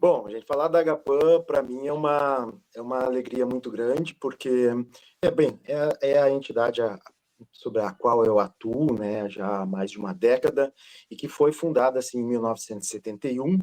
Bom, a gente falar da Agapan, para mim, é uma alegria muito grande, porque, é a entidade sobre a qual eu atuo, né, já há mais de uma década, e que foi fundada, assim, em 1971,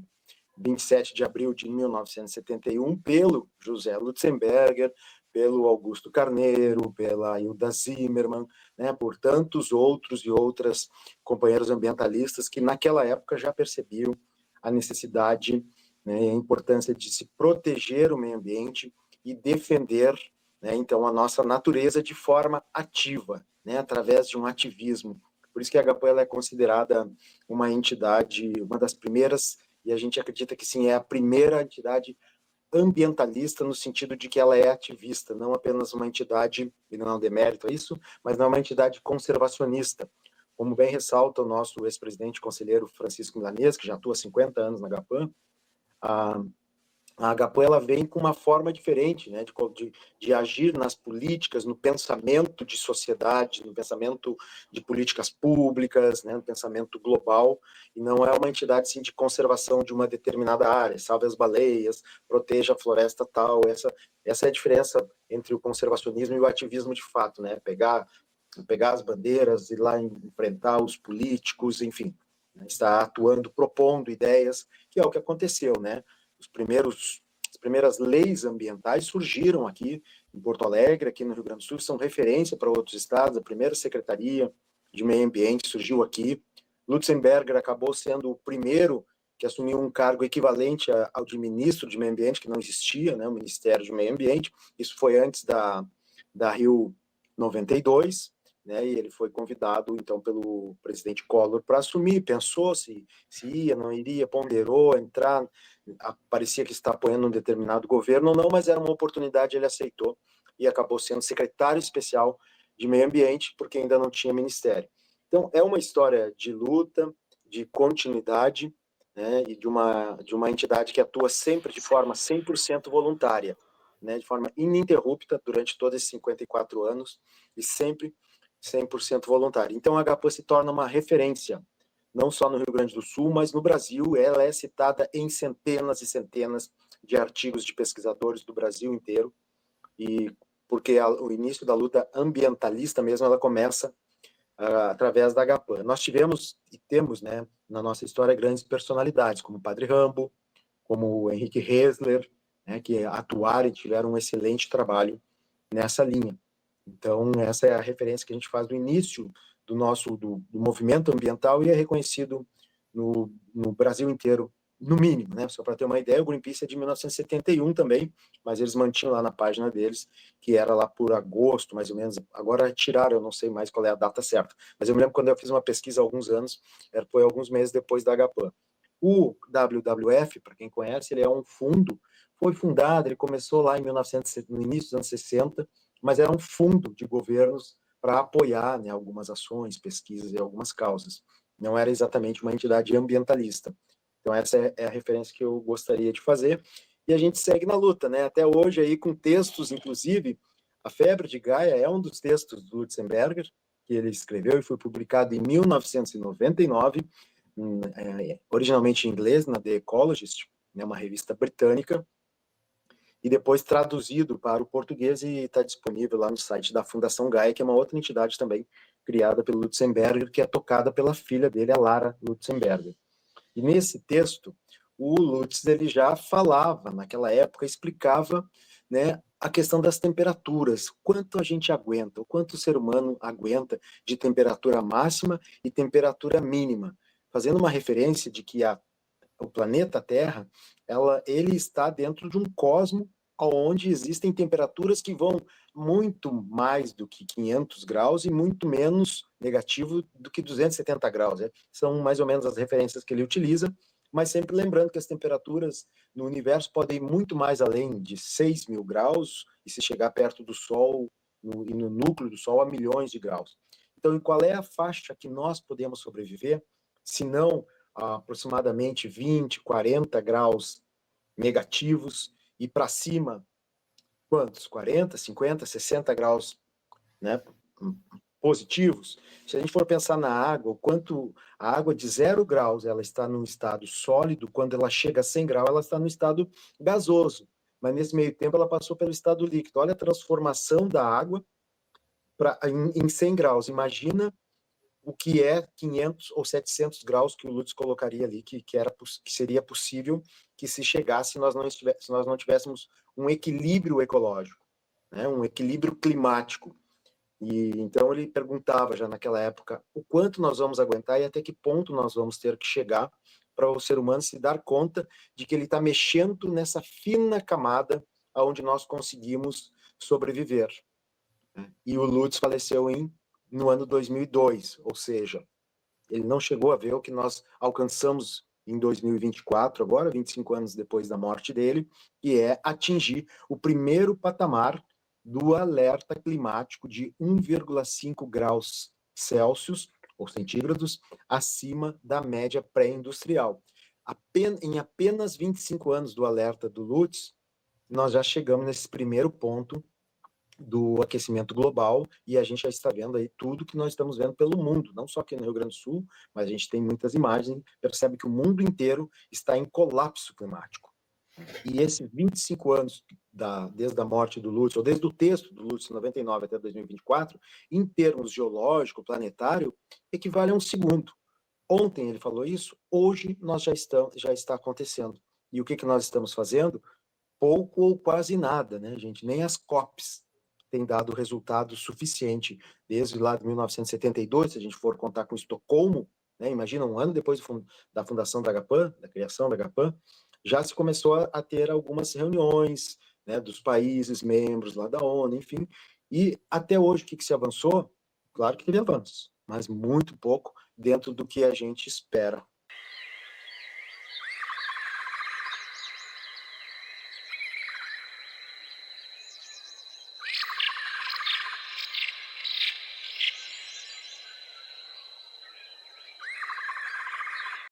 27 de abril de 1971, pelo José Lutzenberger, pelo Augusto Carneiro, pela Hilda Zimmermann, né, por tantos outros e outras companheiros ambientalistas que naquela época já percebiam a necessidade, né, e a importância de se proteger o meio ambiente e defender, né, então a nossa natureza de forma ativa, né, através de um ativismo. Por isso que a Agapan ela é considerada uma entidade, uma das primeiras, e a gente acredita que sim, é a primeira entidade ambientalista no sentido de que ela é ativista, não apenas uma entidade, e não é um demérito a isso, mas não é uma entidade conservacionista. Como bem ressalta o nosso ex-presidente conselheiro Francisco Milanês, que já atua há 50 anos na Agapan, a, a Agapan ela vem com uma forma diferente, né, de agir nas políticas, no pensamento de sociedade, no pensamento de políticas públicas, né, no pensamento global, e não é uma entidade assim, de conservação de uma determinada área, salve as baleias, proteja a floresta tal, essa é a diferença entre o conservacionismo e o ativismo de fato, né, pegar as bandeiras, ir lá enfrentar os políticos, enfim, né, estar atuando, propondo ideias, que é o que aconteceu, né, as primeiras leis ambientais surgiram aqui em Porto Alegre, aqui no Rio Grande do Sul, são referência para outros estados. A primeira Secretaria de Meio Ambiente surgiu aqui. Lutzenberger acabou sendo o primeiro que assumiu um cargo equivalente ao de ministro de Meio Ambiente, que não existia, né, o Ministério de Meio Ambiente. Isso foi antes da Rio 92, né, e ele foi convidado, então, pelo presidente Collor para assumir, pensou se ia, não iria, ponderou entrar, parecia que está apoiando um determinado governo ou não, mas era uma oportunidade, ele aceitou e acabou sendo secretário especial de meio ambiente, porque ainda não tinha ministério. Então, é uma história de luta, de continuidade, né, e de uma entidade que atua sempre de forma 100% voluntária, né, de forma ininterrupta durante todos esses 54 anos e sempre 100% voluntária. Então, a Agapan se torna uma referência não só no Rio Grande do Sul, mas no Brasil. Ela é citada em centenas e centenas de artigos de pesquisadores do Brasil inteiro, e porque o início da luta ambientalista mesmo, ela começa através da Agapan. Nós tivemos e temos, né, na nossa história, grandes personalidades, como o Padre Rambo, como o Henrique Hessler, né, que atuaram e tiveram um excelente trabalho nessa linha. Então, essa é a referência que a gente faz do início do movimento ambiental, e é reconhecido no Brasil inteiro, no mínimo, né? Só para ter uma ideia, o Greenpeace é de 1971 também, mas eles mantinham lá na página deles, que era lá por agosto, mais ou menos. Agora tiraram, eu não sei mais qual é a data certa, mas eu me lembro quando eu fiz uma pesquisa há alguns anos, foi alguns meses depois da Agapan. O WWF, para quem conhece, ele é um fundo, foi fundado, ele começou lá em 1900, no início dos anos 60, mas era um fundo de governos para apoiar, né, algumas ações, pesquisas e algumas causas. Não era exatamente uma entidade ambientalista. Então, essa é a referência que eu gostaria de fazer. E a gente segue na luta, né? Até hoje, aí, com textos, inclusive, A Febre de Gaia é um dos textos do Lutzenberger, que ele escreveu e foi publicado em 1999, originalmente em inglês, na The Ecologist, né, uma revista britânica, e depois traduzido para o português, e está disponível lá no site da Fundação Gaia, que é uma outra entidade também criada pelo Lutzenberger, que é tocada pela filha dele, a Lara Lutzenberger. E nesse texto, o Lutz ele já falava, naquela época, explicava, né, a questão das temperaturas, quanto a gente aguenta, o quanto o ser humano aguenta de temperatura máxima e temperatura mínima, fazendo uma referência de que o planeta Terra, ele está dentro de um cosmo onde existem temperaturas que vão muito mais do que 500 graus e muito menos negativo do que 270 graus. Né? São mais ou menos as referências que ele utiliza, mas sempre lembrando que as temperaturas no universo podem ir muito mais além de 6.000 graus, e se chegar perto do Sol, e no núcleo do Sol, a milhões de graus. Então, qual é a faixa que nós podemos sobreviver, se não aproximadamente 20, 40 graus negativos, e para cima, quantos? 40, 50, 60 graus, né, positivos. Se a gente for pensar na água, o quanto a água de 0 graus ela está num estado sólido, quando ela chega a 100 graus, ela está no estado gasoso. Mas nesse meio tempo ela passou pelo estado líquido. Olha a transformação da água em 100 graus. Imagina o que é 500 ou 700 graus que o Lutz colocaria ali, que seria possível que se chegasse se nós não tivéssemos um equilíbrio ecológico, né? Um equilíbrio climático. E então ele perguntava já naquela época o quanto nós vamos aguentar e até que ponto nós vamos ter que chegar para o ser humano se dar conta de que ele está mexendo nessa fina camada aonde nós conseguimos sobreviver. E o Lutz faleceu no ano 2002, ou seja, ele não chegou a ver o que nós alcançamos em 2024, agora, 25 anos depois da morte dele, que é atingir o primeiro patamar do alerta climático de 1,5 graus Celsius, ou centígrados, acima da média pré-industrial. Em apenas 25 anos do alerta do Lutz, nós já chegamos nesse primeiro ponto do aquecimento global, e a gente já está vendo aí tudo que nós estamos vendo pelo mundo, não só aqui no Rio Grande do Sul, mas a gente tem muitas imagens, percebe que o mundo inteiro está em colapso climático. E esses 25 anos, desde a morte do Lúcio, ou desde o texto do Lúcio, 99 até 2024, em termos geológico, planetário, equivale a um segundo. Ontem ele falou isso, hoje nós já está acontecendo. E o que nós estamos fazendo? Pouco ou quase nada, né, gente? Nem as COPs têm dado resultado suficiente. Desde lá de 1972, se a gente for contar com Estocolmo, né, imagina, um ano depois da fundação da GAPAM, da criação da GAPAM, já se começou a ter algumas reuniões, né, dos países membros lá da ONU, enfim, e até hoje o que se avançou? Claro que teve avanços, mas muito pouco dentro do que a gente espera.